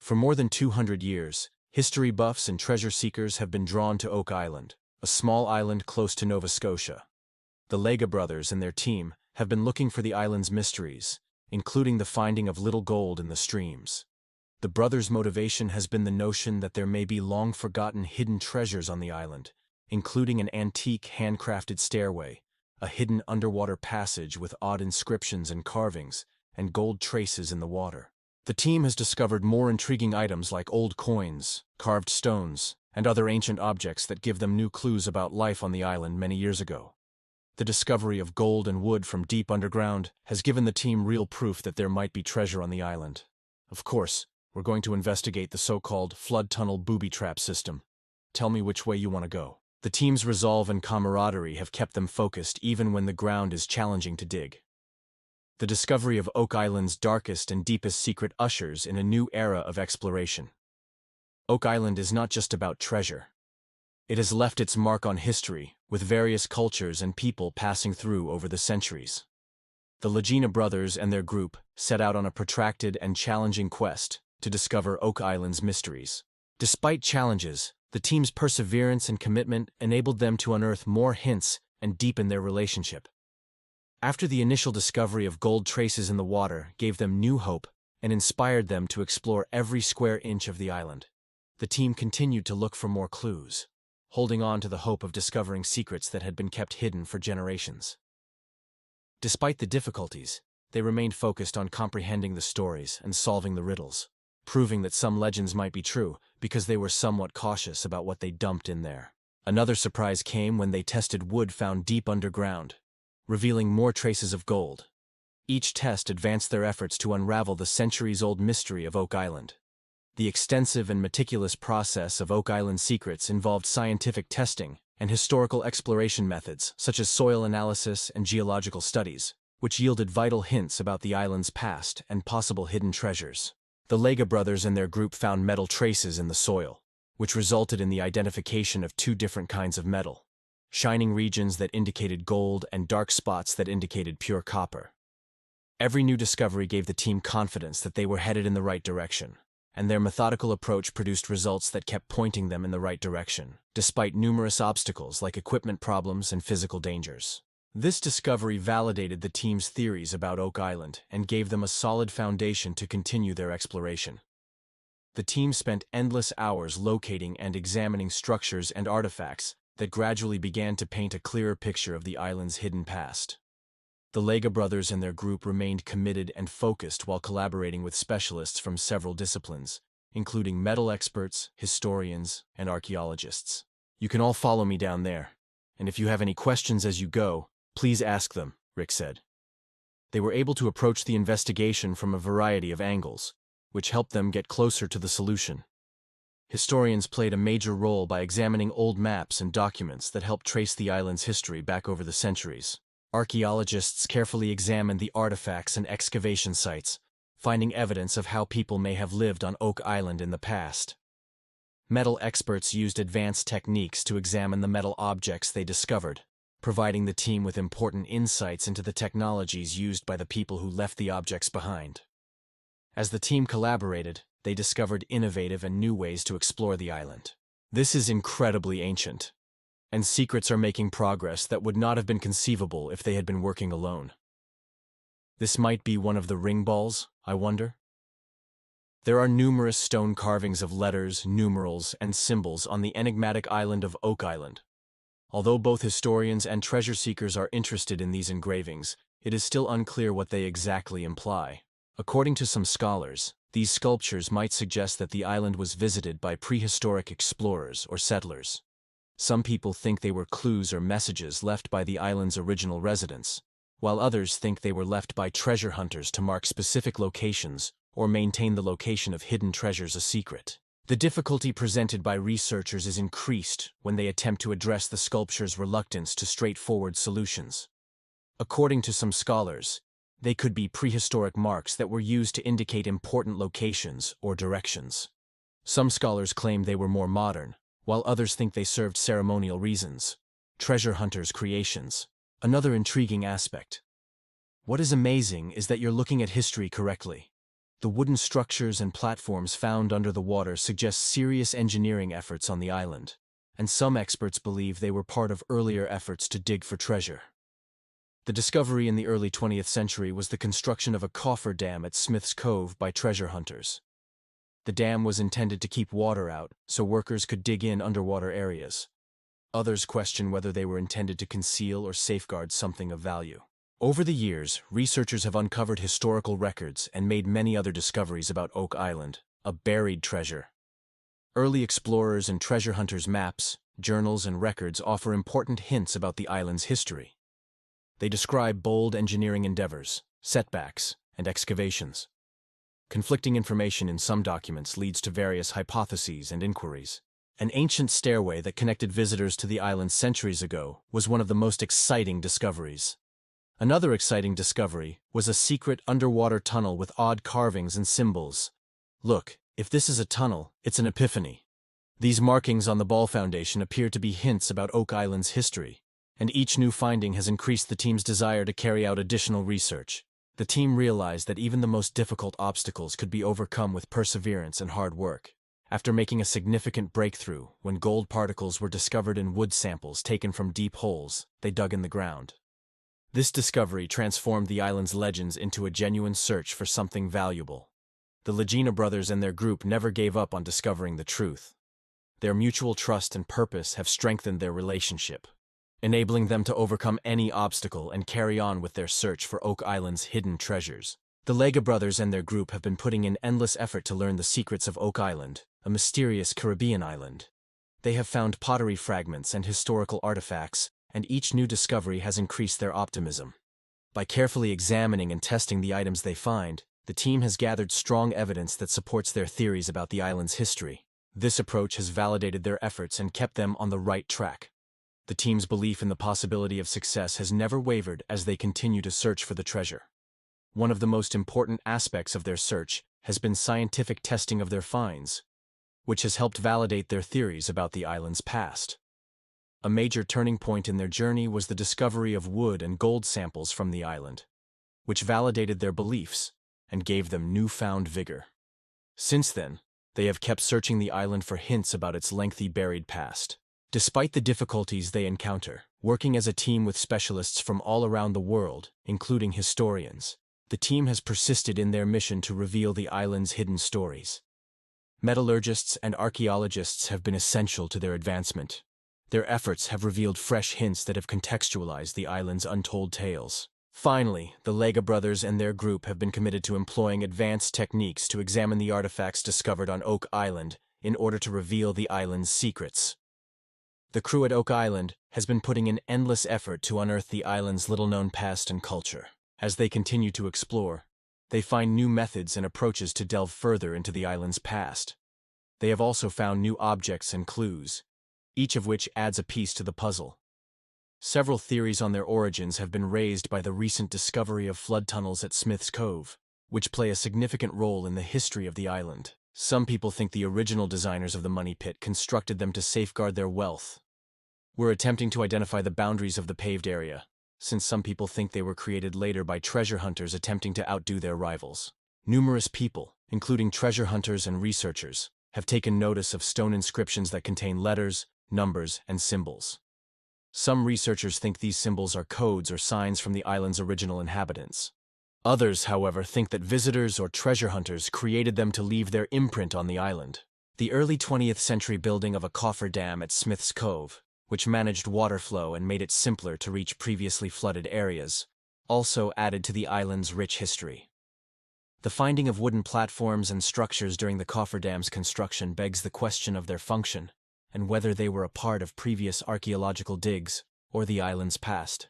For more than 200 years, history buffs and treasure seekers have been drawn to Oak Island, a small island close to Nova Scotia. The Lega brothers and their team have been looking for the island's mysteries, including the finding of little gold in the streams. The brothers' motivation has been the notion that there may be long-forgotten hidden treasures on the island, including an antique handcrafted stairway, a hidden underwater passage with odd inscriptions and carvings, and gold traces in the water. The team has discovered more intriguing items like old coins, carved stones, and other ancient objects that give them new clues about life on the island many years ago. The discovery of gold and wood from deep underground has given the team real proof that there might be treasure on the island. Of course, we're going to investigate the so-called flood tunnel booby trap system. Tell me which way you want to go. The team's resolve and camaraderie have kept them focused even when the ground is challenging to dig. The discovery of Oak Island's darkest and deepest secret ushers in a new era of exploration. Oak Island is not just about treasure. It has left its mark on history, with various cultures and people passing through over the centuries. The Legina brothers and their group set out on a protracted and challenging quest to discover Oak Island's mysteries. Despite challenges, the team's perseverance and commitment enabled them to unearth more hints and deepen their relationship. After the initial discovery of gold traces in the water gave them new hope and inspired them to explore every square inch of the island, the team continued to look for more clues, holding on to the hope of discovering secrets that had been kept hidden for generations. Despite the difficulties, they remained focused on comprehending the stories and solving the riddles, proving that some legends might be true because they were somewhat cautious about what they dumped in there. Another surprise came when they tested wood found deep underground, revealing more traces of gold. Each test advanced their efforts to unravel the centuries-old mystery of Oak Island. The extensive and meticulous process of Oak Island secrets involved scientific testing and historical exploration methods such as soil analysis and geological studies, which yielded vital hints about the island's past and possible hidden treasures. The Lega brothers and their group found metal traces in the soil, which resulted in the identification of two different kinds of metal: shining regions that indicated gold and dark spots that indicated pure copper. Every new discovery gave the team confidence that they were headed in the right direction, and their methodical approach produced results that kept pointing them in the right direction, despite numerous obstacles like equipment problems and physical dangers. This discovery validated the team's theories about Oak Island and gave them a solid foundation to continue their exploration. The team spent endless hours locating and examining structures and artifacts that gradually began to paint a clearer picture of the island's hidden past. The Lega brothers and their group remained committed and focused while collaborating with specialists from several disciplines, including metal experts, historians, and archaeologists. You can all follow me down there, and if you have any questions as you go, please ask them, Rick said. They were able to approach the investigation from a variety of angles, which helped them get closer to the solution. Historians played a major role by examining old maps and documents that helped trace the island's history back over the centuries. Archaeologists carefully examined the artifacts and excavation sites, finding evidence of how people may have lived on Oak Island in the past. Metal experts used advanced techniques to examine the metal objects they discovered, providing the team with important insights into the technologies used by the people who left the objects behind. As the team collaborated, they discovered innovative and new ways to explore the island. This is incredibly ancient, and secrets are making progress that would not have been conceivable if they had been working alone. This might be one of the ring balls, I wonder? There are numerous stone carvings of letters, numerals, and symbols on the enigmatic island of Oak Island. Although both historians and treasure seekers are interested in these engravings, it is still unclear what they exactly imply. According to some scholars, these sculptures might suggest that the island was visited by prehistoric explorers or settlers. Some people think they were clues or messages left by the island's original residents, while others think they were left by treasure hunters to mark specific locations or maintain the location of hidden treasures a secret. The difficulty presented by researchers is increased when they attempt to address the sculpture's reluctance to straightforward solutions. According to some scholars, they could be prehistoric marks that were used to indicate important locations or directions. Some scholars claim they were more modern, while others think they served ceremonial reasons. Treasure hunters' creations. Another intriguing aspect. What is amazing is that you're looking at history correctly. The wooden structures and platforms found under the water suggest serious engineering efforts on the island, and some experts believe they were part of earlier efforts to dig for treasure. The discovery in the early 20th century was the construction of a cofferdam at Smith's Cove by treasure hunters. The dam was intended to keep water out so workers could dig in underwater areas. Others question whether they were intended to conceal or safeguard something of value. Over the years, researchers have uncovered historical records and made many other discoveries about Oak Island, a buried treasure. Early explorers and treasure hunters' maps, journals, and records offer important hints about the island's history. They describe bold engineering endeavors, setbacks, and excavations. Conflicting information in some documents leads to various hypotheses and inquiries. An ancient stairway that connected visitors to the island centuries ago was one of the most exciting discoveries. Another exciting discovery was a secret underwater tunnel with odd carvings and symbols. Look, if this is a tunnel, it's an epiphany. These markings on the ball foundation appear to be hints about Oak Island's history, and each new finding has increased the team's desire to carry out additional research. The team realized that even the most difficult obstacles could be overcome with perseverance and hard work. After making a significant breakthrough, when gold particles were discovered in wood samples taken from deep holes they dug in the ground. This discovery transformed the island's legends into a genuine search for something valuable. The Legina brothers and their group never gave up on discovering the truth. Their mutual trust and purpose have strengthened their relationship, enabling them to overcome any obstacle and carry on with their search for Oak Island's hidden treasures. The Lega brothers and their group have been putting in endless effort to learn the secrets of Oak Island, a mysterious Caribbean island. They have found pottery fragments and historical artifacts, and each new discovery has increased their optimism. By carefully examining and testing the items they find, the team has gathered strong evidence that supports their theories about the island's history. This approach has validated their efforts and kept them on the right track. The team's belief in the possibility of success has never wavered as they continue to search for the treasure. One of the most important aspects of their search has been scientific testing of their finds, which has helped validate their theories about the island's past. A major turning point in their journey was the discovery of wood and gold samples from the island, which validated their beliefs and gave them newfound vigor. Since then, they have kept searching the island for hints about its lengthy buried past. Despite the difficulties they encounter, working as a team with specialists from all around the world, including historians, the team has persisted in their mission to reveal the island's hidden stories. Metallurgists and archaeologists have been essential to their advancement. Their efforts have revealed fresh hints that have contextualized the island's untold tales. Finally, the Lega brothers and their group have been committed to employing advanced techniques to examine the artifacts discovered on Oak Island in order to reveal the island's secrets. The crew at Oak Island has been putting in endless effort to unearth the island's little-known past and culture. As they continue to explore, they find new methods and approaches to delve further into the island's past. They have also found new objects and clues, each of which adds a piece to the puzzle. Several theories on their origins have been raised by the recent discovery of flood tunnels at Smith's Cove, which play a significant role in the history of the island. Some people think the original designers of the money pit constructed them to safeguard their wealth. We're attempting to identify the boundaries of the paved area, since some people think they were created later by treasure hunters attempting to outdo their rivals. Numerous people, including treasure hunters and researchers, have taken notice of stone inscriptions that contain letters, numbers, and symbols. Some researchers think these symbols are codes or signs from the island's original inhabitants. Others, however, think that visitors or treasure hunters created them to leave their imprint on the island. The early 20th century building of a cofferdam at Smith's Cove, which managed water flow and made it simpler to reach previously flooded areas, also added to the island's rich history. The finding of wooden platforms and structures during the cofferdam's construction begs the question of their function and whether they were a part of previous archaeological digs or the island's past.